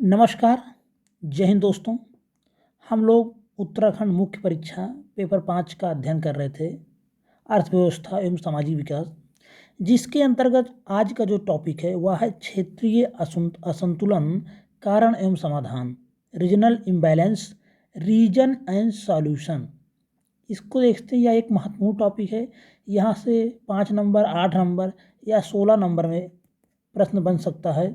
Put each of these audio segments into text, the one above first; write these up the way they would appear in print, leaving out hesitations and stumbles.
नमस्कार, जय हिंद दोस्तों। हम लोग उत्तराखंड मुख्य परीक्षा पेपर 5 का अध्ययन कर रहे थे, अर्थव्यवस्था एवं सामाजिक विकास, जिसके अंतर्गत आज का जो टॉपिक है वह है क्षेत्रीय असंतुलन, कारण एवं समाधान, regional imbalance, region and solution. इसको देखते हैं, यह एक महत्वपूर्ण टॉपिक है। यहाँ से 5 नंबर, 8 नंबर या 16 नंबर में प्रश्न बन सकता है।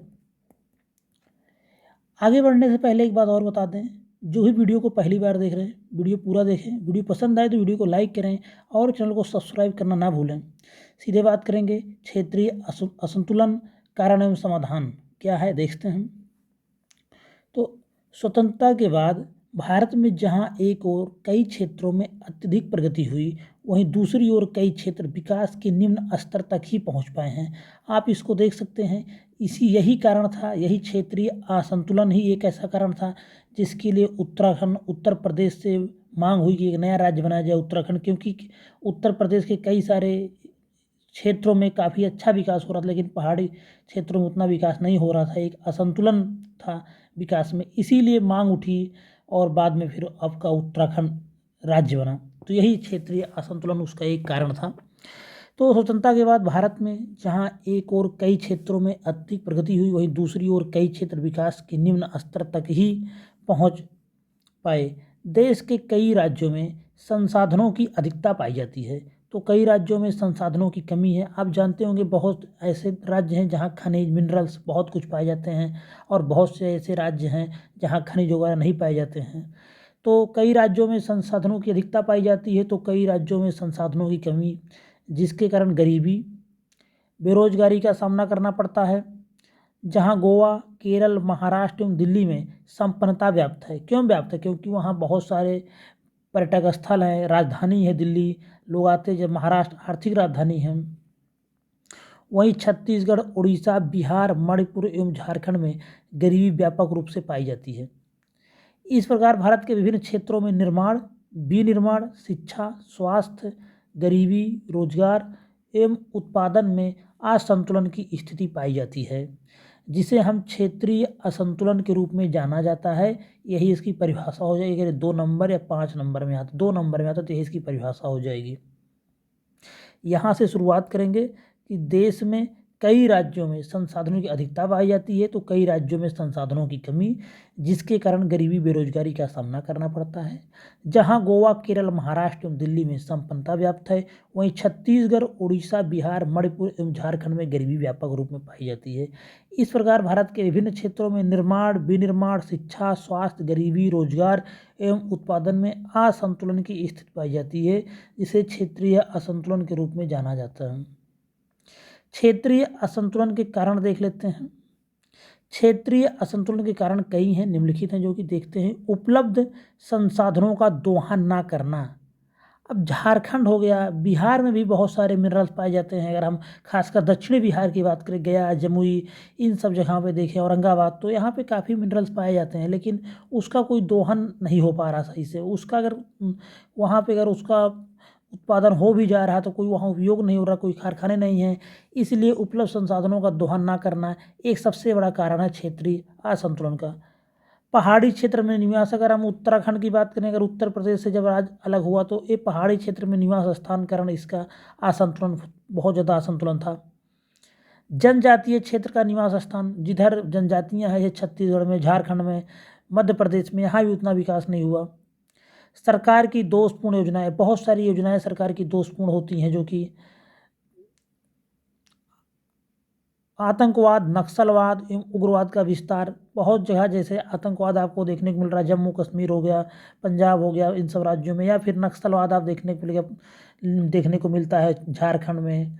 आगे बढ़ने से पहले एक बात और बता दें, जो भी वीडियो को पहली बार देख रहे हैं वीडियो पूरा देखें, वीडियो पसंद आए तो वीडियो को लाइक करें और चैनल को सब्सक्राइब करना ना भूलें। सीधे बात करेंगे, क्षेत्रीय असंतुलन, कारण एवं समाधान क्या है देखते हैं। तो स्वतंत्रता के बाद भारत में जहां एक ओर कई क्षेत्रों में अत्यधिक प्रगति हुई, वहीं दूसरी ओर कई क्षेत्र विकास के निम्न स्तर तक ही पहुंच पाए हैं। आप इसको देख सकते हैं। यही कारण था, यही क्षेत्रीय असंतुलन ही एक ऐसा कारण था जिसके लिए उत्तर प्रदेश से मांग हुई कि एक नया राज्य बनाया जाए उत्तराखंड, क्योंकि उत्तर प्रदेश के कई सारे क्षेत्रों में काफ़ी अच्छा विकास हो रहा था, लेकिन पहाड़ी क्षेत्रों में उतना विकास नहीं हो रहा था, एक असंतुलन था विकास में, इसीलिए मांग उठी और बाद में फिर आपका उत्तराखंड राज्य बना। तो यही क्षेत्रीय असंतुलन उसका एक कारण था। तो स्वतंत्रता के बाद भारत में जहां एक और कई क्षेत्रों में अत्यधिक प्रगति हुई, वहीं दूसरी ओर कई क्षेत्र विकास के निम्न स्तर तक ही पहुंच पाए। देश के कई राज्यों में संसाधनों की अधिकता पाई जाती है, तो कई राज्यों में संसाधनों की कमी है। आप जानते होंगे बहुत ऐसे राज्य हैं जहां खनिज मिनरल्स बहुत कुछ पाए जाते हैं, और बहुत से ऐसे राज्य हैं जहां खनिज वगैरह नहीं पाए जाते हैं। तो कई राज्यों में संसाधनों की अधिकता पाई जाती है, तो कई राज्यों में संसाधनों की कमी, जिसके कारण गरीबी, बेरोजगारी का सामना करना पड़ता है। जहां गोवा, केरल, महाराष्ट्र एवं दिल्ली में संपन्नता व्याप्त है। क्यों व्याप्त है? क्योंकि वहाँ बहुत सारे पर्यटक स्थल हैं, राजधानी है दिल्ली, लोग आते जब, महाराष्ट्र आर्थिक राजधानी है। वहीं छत्तीसगढ़, उड़ीसा, बिहार, मणिपुर एवं झारखंड में गरीबी व्यापक रूप से पाई जाती है। इस प्रकार भारत के विभिन्न क्षेत्रों में निर्माण, विनिर्माण, शिक्षा, स्वास्थ्य, गरीबी, रोजगार एवं उत्पादन में असंतुलन की स्थिति पाई जाती है, जिसे हम क्षेत्रीय असंतुलन के रूप में जाना जाता है। यही इसकी परिभाषा हो जाएगी। अगर 2 नंबर या 5 नंबर में आता, 2 नंबर में आता तो यही इसकी परिभाषा हो जाएगी। यहाँ से शुरुआत करेंगे कि देश में कई राज्यों में संसाधनों की अधिकता पाई जाती है, तो कई राज्यों में संसाधनों की कमी, जिसके कारण गरीबी, बेरोजगारी का सामना करना पड़ता है। जहां गोवा, केरल, महाराष्ट्र एवं दिल्ली में संपन्नता व्याप्त है, वहीं छत्तीसगढ़, उड़ीसा, बिहार, मणिपुर एवं झारखंड में गरीबी व्यापक रूप में पाई जाती है। इस प्रकार भारत के विभिन्न क्षेत्रों में निर्माण, विनिर्माण, शिक्षा, स्वास्थ्य, गरीबी, रोजगार एवं उत्पादन में असंतुलन की स्थिति पाई जाती है, जिसे क्षेत्रीय असंतुलन के रूप में जाना जाता है। क्षेत्रीय असंतुलन के कारण देख लेते हैं। क्षेत्रीय असंतुलन के कारण कई हैं, निम्नलिखित हैं, जो कि देखते हैं। उपलब्ध संसाधनों का दोहन ना करना। अब झारखंड हो गया, बिहार में भी बहुत सारे मिनरल्स पाए जाते हैं। अगर हम खासकर दक्षिणी बिहार की बात करें, गया, जमुई, इन सब जगहों पे देखें, औरंगाबाद, तो यहाँ पे काफ़ी मिनरल्स पाए जाते हैं, लेकिन उसका कोई दोहन नहीं हो पा रहा सही से। उसका अगर वहाँ पे अगर उसका उत्पादन हो भी जा रहा तो कोई वहाँ उपयोग नहीं हो रहा, कोई कारखाने नहीं हैं, इसलिए उपलब्ध संसाधनों का दोहन ना करना एक सबसे बड़ा कारण है क्षेत्रीय असंतुलन का। पहाड़ी क्षेत्र में निवास, अगर हम उत्तराखंड की बात करें, अगर उत्तर प्रदेश से जब राज्य अलग हुआ तो ये पहाड़ी क्षेत्र में निवास स्थान कारण इसका असंतुलन, बहुत ज़्यादा असंतुलन था। जनजातीय क्षेत्र का निवास स्थान, जिधर जनजातियाँ हैं, ये छत्तीसगढ़ में, झारखंड में, मध्य प्रदेश में, यहाँ भी उतना विकास नहीं हुआ। सरकार की दोषपूर्ण योजनाएं, बहुत सारी योजनाएं सरकार की दोषपूर्ण होती हैं, जो कि आतंकवाद, नक्सलवाद एवं उग्रवाद का विस्तार, बहुत जगह जैसे आतंकवाद आपको देखने को मिल रहा है, जम्मू कश्मीर हो गया, पंजाब हो गया, इन सब राज्यों में, या फिर नक्सलवाद आप देखने को मिलता है झारखंड में,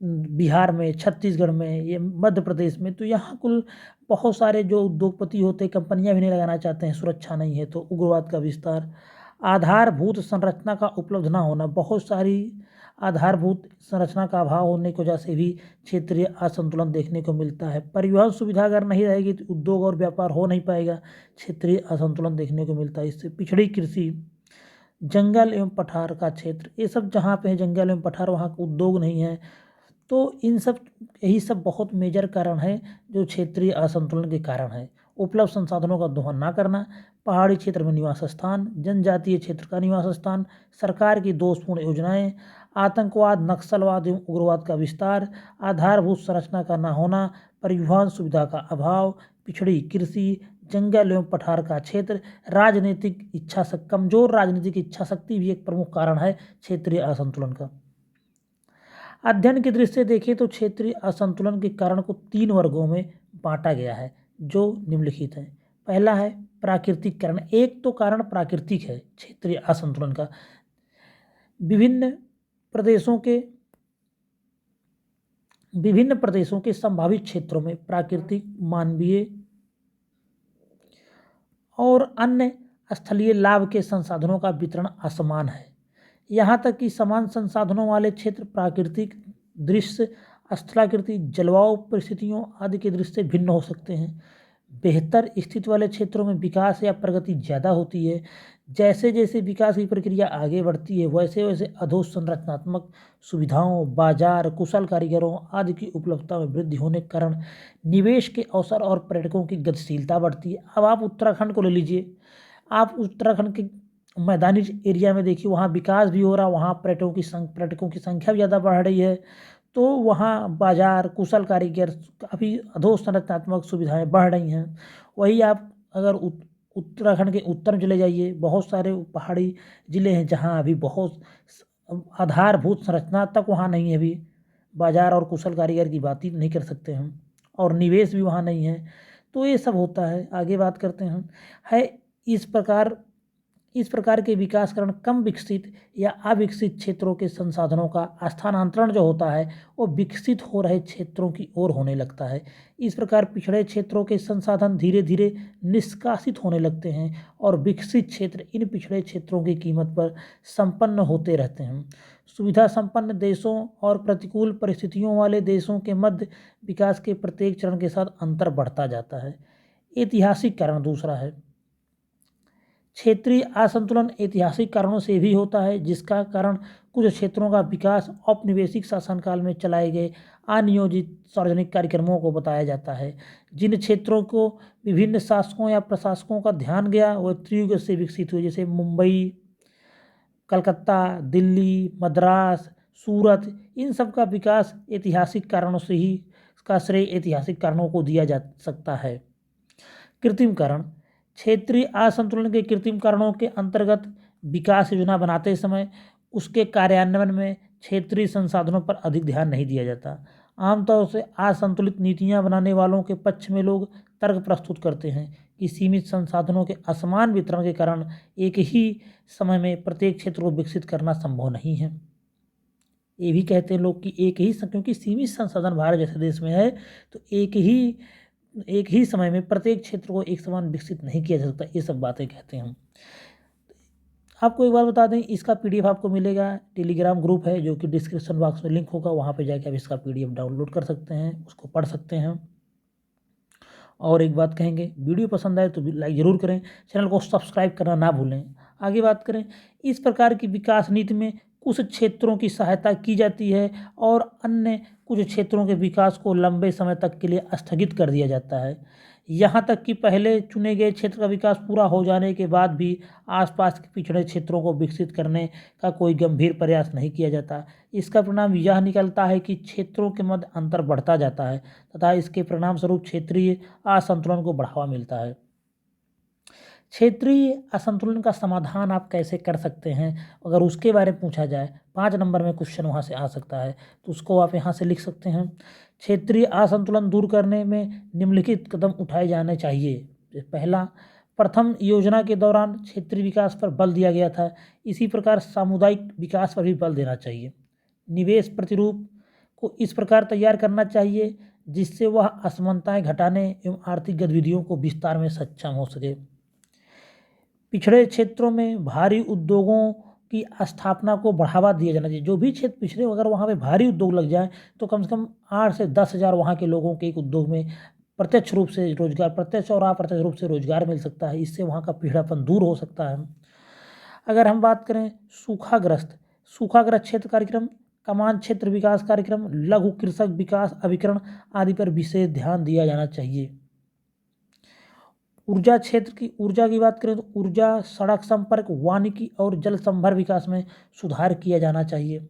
बिहार में, छत्तीसगढ़ में, ये मध्य प्रदेश में। तो यहाँ कुल बहुत सारे जो उद्योगपति होते, कंपनियां भी नहीं लगाना चाहते हैं, सुरक्षा नहीं है, तो उग्रवाद का विस्तार। आधारभूत संरचना का उपलब्ध ना होना, बहुत सारी आधारभूत संरचना का अभाव होने की वजह से भी क्षेत्रीय असंतुलन देखने को मिलता है। परिवहन सुविधा अगर नहीं रहेगी तो उद्योग और व्यापार हो नहीं पाएगा, क्षेत्रीय असंतुलन देखने को मिलता है। इससे पिछड़ी कृषि, जंगल एवं पठार का क्षेत्र, ये सब जहाँ पे है जंगल एवं पठार, वहाँ उद्योग नहीं है, तो इन सब, यही सब बहुत मेजर कारण है जो क्षेत्रीय असंतुलन के कारण है। उपलब्ध संसाधनों का दोहन ना करना, पहाड़ी क्षेत्र में निवास स्थान, जनजातीय क्षेत्र का निवास स्थान, सरकार की दोषपूर्ण योजनाएं, आतंकवाद, नक्सलवाद एवं उग्रवाद का विस्तार, आधारभूत संरचना का न होना, परिवहन सुविधा का अभाव, पिछड़ी कृषि, जंगल एवं पठार का क्षेत्र, राजनीतिक कमजोर राजनीतिक इच्छा शक्ति भी एक प्रमुख कारण है क्षेत्रीय असंतुलन का। अध्ययन की दृष्टि से देखें तो क्षेत्रीय असंतुलन के कारण को 3 वर्गों में बांटा गया है जो निम्नलिखित है। पहला है प्राकृतिक कारण। एक तो कारण प्राकृतिक है क्षेत्रीय असंतुलन का। विभिन्न प्रदेशों के संभावित क्षेत्रों में प्राकृतिक, मानवीय और अन्य स्थलीय लाभ के संसाधनों का वितरण असमान है। यहाँ तक कि समान संसाधनों वाले क्षेत्र प्राकृतिक दृश्य, स्थलाकृति, जलवायु परिस्थितियों आदि की दृष्टि से भिन्न हो सकते हैं। बेहतर स्थिति वाले क्षेत्रों में विकास या प्रगति ज़्यादा होती है। जैसे जैसे विकास की प्रक्रिया आगे बढ़ती है वैसे वैसे अधोसंरचनात्मक सुविधाओं, बाजार, कुशल कारीगरों आदि की उपलब्धता में वृद्धि होने के कारण निवेश के अवसर और पर्यटकों की गतिशीलता बढ़ती है। अब आप उत्तराखंड को ले लीजिए। आप उत्तराखंड के मैदानी एरिया में देखिए, वहाँ विकास भी हो रहा, वहाँ पर्यटकों की संख्या भी ज़्यादा बढ़ रही है, तो वहाँ बाजार, कुशल कारीगर, काफ़ी अधोसंरचनात्मक सुविधाएं बढ़ रही हैं। वही आप अगर उत्तराखंड के उत्तर में चले जाइए, बहुत सारे पहाड़ी ज़िले हैं जहाँ अभी बहुत आधारभूत संरचना तक वहाँ नहीं है। अभी बाजार और कुशल कारीगर की बात ही नहीं कर सकते हम, और निवेश भी वहाँ नहीं है। तो ये सब होता है। आगे बात करते हैं। इस प्रकार के विकासकरण कम विकसित या अविकसित क्षेत्रों के संसाधनों का स्थानांतरण जो होता है वो विकसित हो रहे क्षेत्रों की ओर होने लगता है। इस प्रकार पिछड़े क्षेत्रों के संसाधन धीरे धीरे निष्कासित होने लगते हैं और विकसित क्षेत्र इन पिछड़े क्षेत्रों की कीमत पर संपन्न होते रहते हैं। सुविधा संपन्न देशों और प्रतिकूल परिस्थितियों वाले देशों के मध्य विकास के प्रत्येक चरण के साथ अंतर बढ़ता जाता है। ऐतिहासिक कारण दूसरा है। क्षेत्रीय असंतुलन ऐतिहासिक कारणों से भी होता है, जिसका कारण कुछ क्षेत्रों का विकास औपनिवेशिक शासनकाल में चलाए गए अनियोजित सार्वजनिक कार्यक्रमों को बताया जाता है। जिन क्षेत्रों को विभिन्न शासकों या प्रशासकों का ध्यान गया वह त्रियुग से विकसित हुए, जैसे मुंबई, कलकत्ता, दिल्ली, मद्रास, सूरत, इन सब का विकास ऐतिहासिक कारणों से ही, इसका श्रेय ऐतिहासिक कारणों को दिया जा सकता है। कृत्रिम कारण। क्षेत्रीय असंतुलन के कृत्रिम कारणों के अंतर्गत विकास योजना बनाते समय उसके कार्यान्वयन में क्षेत्रीय संसाधनों पर अधिक ध्यान नहीं दिया जाता। आमतौर से असंतुलित नीतियां बनाने वालों के पक्ष में लोग तर्क प्रस्तुत करते हैं कि सीमित संसाधनों के असमान वितरण के कारण एक ही समय में प्रत्येक क्षेत्र को विकसित करना संभव नहीं है। ये भी कहते हैं लोग कि क्योंकि सीमित संसाधन भारत जैसे देश में है तो एक ही समय में प्रत्येक क्षेत्र को एक समान विकसित नहीं किया जा सकता। ये सब बातें कहते हैं हम। आपको एक बार बता दें, इसका PDF आपको मिलेगा। टेलीग्राम ग्रुप है जो कि डिस्क्रिप्शन बॉक्स में लिंक होगा, वहाँ पे जाके आप इसका PDF डाउनलोड कर सकते हैं, उसको पढ़ सकते हैं। और एक बात कहेंगे, वीडियो पसंद आए तो लाइक ज़रूर करें, चैनल को सब्सक्राइब करना ना भूलें। आगे बात करें, इस प्रकार की विकास नीति में कुछ क्षेत्रों की सहायता की जाती है और अन्य कुछ क्षेत्रों के विकास को लंबे समय तक के लिए स्थगित कर दिया जाता है। यहाँ तक कि पहले चुने गए क्षेत्र का विकास पूरा हो जाने के बाद भी आसपास के पिछड़े क्षेत्रों को विकसित करने का कोई गंभीर प्रयास नहीं किया जाता। इसका परिणाम यह निकलता है कि क्षेत्रों के मध्य अंतर बढ़ता जाता है तथा इसके परिणाम स्वरूप क्षेत्रीय असंतुलन को बढ़ावा मिलता है। क्षेत्रीय असंतुलन का समाधान आप कैसे कर सकते हैं, अगर उसके बारे में पूछा जाए, 5 नंबर में क्वेश्चन वहाँ से आ सकता है, तो उसको आप यहाँ से लिख सकते हैं। क्षेत्रीय असंतुलन दूर करने में निम्नलिखित कदम उठाए जाने चाहिए। पहला, प्रथम योजना के दौरान क्षेत्रीय विकास पर बल दिया गया था, इसी प्रकार सामुदायिक विकास पर भी बल देना चाहिए। निवेश प्रतिरूप को इस प्रकार तैयार करना चाहिए जिससे वह असमानताएं घटाने एवं आर्थिक गतिविधियों को विस्तार में सक्षम हो सके। पिछड़े क्षेत्रों में भारी उद्योगों की स्थापना को बढ़ावा दिया जाना चाहिए। जो भी क्षेत्र पिछड़े, अगर वहाँ पे भारी उद्योग लग जाए तो कम से कम 8 से 10 हज़ार वहाँ के लोगों के एक उद्योग में प्रत्यक्ष रूप से रोजगार, प्रत्यक्ष और अप्रत्यक्ष रूप से रोजगार मिल सकता है। इससे वहाँ का पिछड़ापन दूर हो सकता है। अगर हम बात करें सूखाग्रस्त क्षेत्र कार्यक्रम, कमान क्षेत्र विकास कार्यक्रम, लघु कृषक विकास अभिकरण आदि पर विशेष ध्यान दिया जाना चाहिए। ऊर्जा क्षेत्र की ऊर्जा की बात करें तो ऊर्जा, सड़क संपर्क, वानिकी और जल संभर विकास में सुधार किया जाना चाहिए।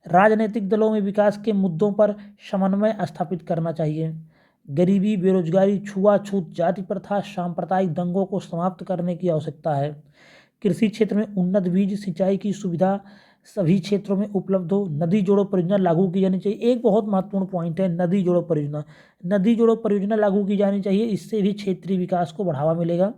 राजनीतिक दलों में विकास के मुद्दों पर समन्वय स्थापित करना चाहिए। गरीबी, बेरोजगारी, छुआछूत, जाति प्रथा, सांप्रदायिक दंगों को समाप्त करने की आवश्यकता है। कृषि क्षेत्र में उन्नत बीज, सिंचाई की सुविधा सभी क्षेत्रों में उपलब्ध हो। नदी जोड़ो परियोजना लागू की जानी चाहिए। एक बहुत महत्वपूर्ण पॉइंट है नदी जोड़ो परियोजना। नदी जोड़ो परियोजना लागू की जानी चाहिए, इससे भी क्षेत्रीय विकास को बढ़ावा मिलेगा।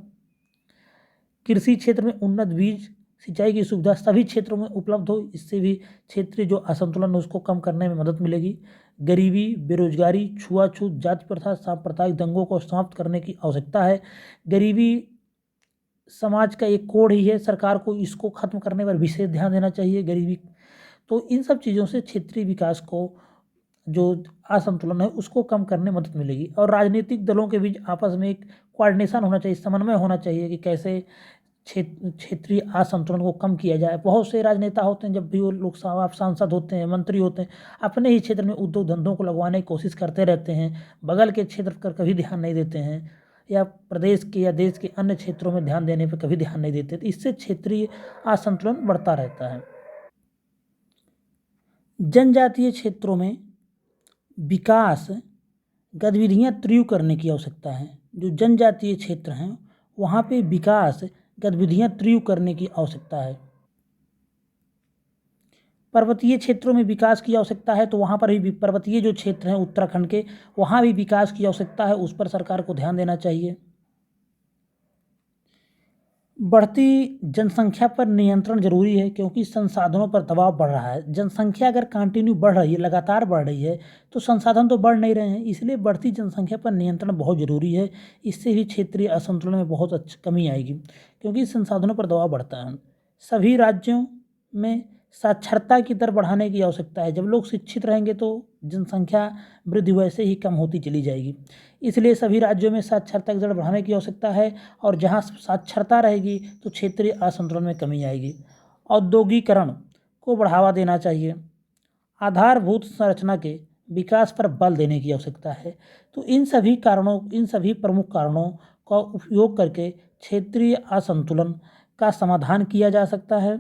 कृषि क्षेत्र में उन्नत बीज, सिंचाई की सुविधा सभी क्षेत्रों में उपलब्ध हो, इससे भी क्षेत्रीय जो असंतुलन है उसको कम करने में मदद मिलेगी। गरीबी, बेरोजगारी, छुआछूत, जाति प्रथा, सांप्रदायिक दंगों को समाप्त करने की आवश्यकता है। गरीबी समाज का एक कोड ही है, सरकार को इसको खत्म करने पर विशेष ध्यान देना चाहिए। गरीबी, तो इन सब चीज़ों से क्षेत्रीय विकास को जो असंतुलन है उसको कम करने में मदद मिलेगी। और राजनीतिक दलों के बीच आपस में एक कोऑर्डिनेशन होना चाहिए, समन्वय होना चाहिए कि कैसे क्षेत्रीय असंतुलन को कम किया जाए। बहुत से राजनेता होते हैं, जब भी वो लोकसभा सांसद होते हैं, मंत्री होते हैं, अपने ही क्षेत्र में उद्योग धंधों को लगवाने की कोशिश करते रहते हैं, बगल के क्षेत्र पर कभी ध्यान नहीं देते हैं, या प्रदेश के या देश के अन्य क्षेत्रों में ध्यान देने पर कभी ध्यान नहीं देते। तो इससे क्षेत्रीय असंतुलन बढ़ता रहता है। जनजातीय क्षेत्रों में विकास गतिविधियां तीव्र करने की आवश्यकता है। जो जनजातीय क्षेत्र हैं वहाँ पे विकास गतिविधियां तीव्र करने की आवश्यकता है। पर्वतीय क्षेत्रों में विकास की आवश्यकता है, तो वहाँ पर भी पर्वतीय जो क्षेत्र हैं उत्तराखंड के, वहाँ भी विकास की आवश्यकता है, उस पर सरकार को ध्यान देना चाहिए। बढ़ती जनसंख्या पर नियंत्रण जरूरी है, क्योंकि संसाधनों पर दबाव बढ़ रहा है। जनसंख्या अगर कंटिन्यू बढ़ रही है, लगातार बढ़ रही है, तो संसाधन तो बढ़ नहीं रहे हैं, इसलिए बढ़ती जनसंख्या पर नियंत्रण बहुत ज़रूरी है। इससे भी क्षेत्रीय असंतुलन में बहुत अच्छी कमी आएगी, क्योंकि संसाधनों पर दबाव बढ़ता है। सभी राज्यों में साक्षरता की दर बढ़ाने की आवश्यकता है। जब लोग शिक्षित रहेंगे तो जनसंख्या वृद्धि वैसे ही कम होती चली जाएगी। इसलिए सभी राज्यों में साक्षरता की दर बढ़ाने की आवश्यकता है, और जहाँ साक्षरता रहेगी तो क्षेत्रीय असंतुलन में कमी आएगी। औद्योगिकरण को बढ़ावा देना चाहिए। आधारभूत संरचना के विकास पर बल देने की आवश्यकता है। तो इन सभी प्रमुख कारणों का उपयोग करके क्षेत्रीय असंतुलन का समाधान किया जा सकता है।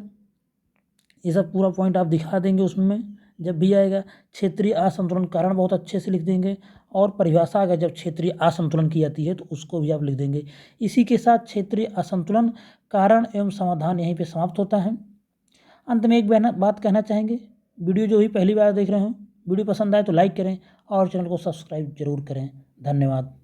ये सब पूरा पॉइंट आप दिखा देंगे उसमें, जब भी आएगा क्षेत्रीय असंतुलन कारण बहुत अच्छे से लिख देंगे, और परिभाषा अगर जब क्षेत्रीय असंतुलन की जाती है तो उसको भी आप लिख देंगे। इसी के साथ क्षेत्रीय असंतुलन कारण एवं समाधान यहीं पे समाप्त होता है। अंत में एक बात कहना चाहेंगे, वीडियो जो भी पहली बार देख रहे हो, वीडियो पसंद आए तो लाइक करें और चैनल को सब्सक्राइब जरूर करें। धन्यवाद।